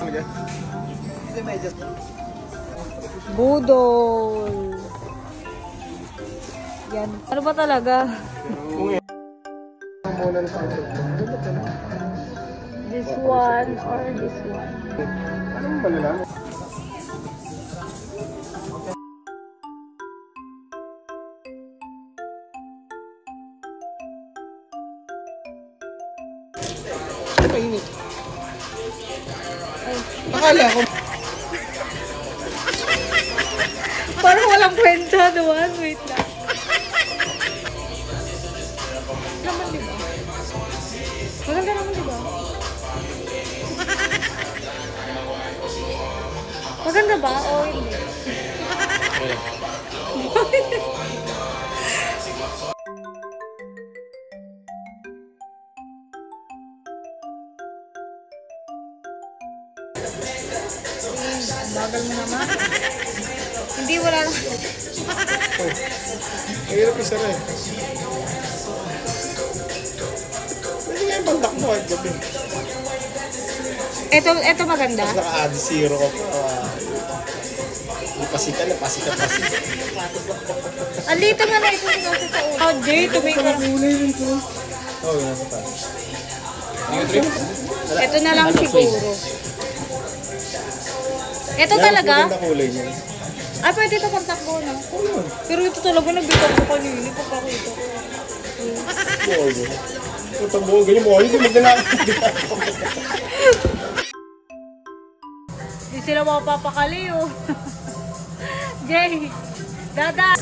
mo dyan. Kasi medyo. Budol. Yan. Ano ba talaga? This one or this one? Anong malalaman? Mainit. Akala ko. Parang walang kwenta doon. Wait lang. Naman diba? Maganda naman diba? Maganda ba? O hindi? Bagal mo naman. Hindi, wala na. Oh, mahirap isa rin. Pwede nga yung pagtakbo at gabi. Ito maganda. Tapos naka-add zero ka pa. Napasikat. Alita nga na ito kasi sa ulo. Oh, Jay, tumingin ka. Oo, yun ako pa. Ito na lang siguro. Ito talaga? Maganda kulay niya. Ay, pwede ito pagtakbo na. Pero ito talaga nabitak ko kanina. Pagkakita ko. Oo. Ito buong ganyan mo. Hindi magdala. Hindi sila mapapakali oh. Jay, Dada.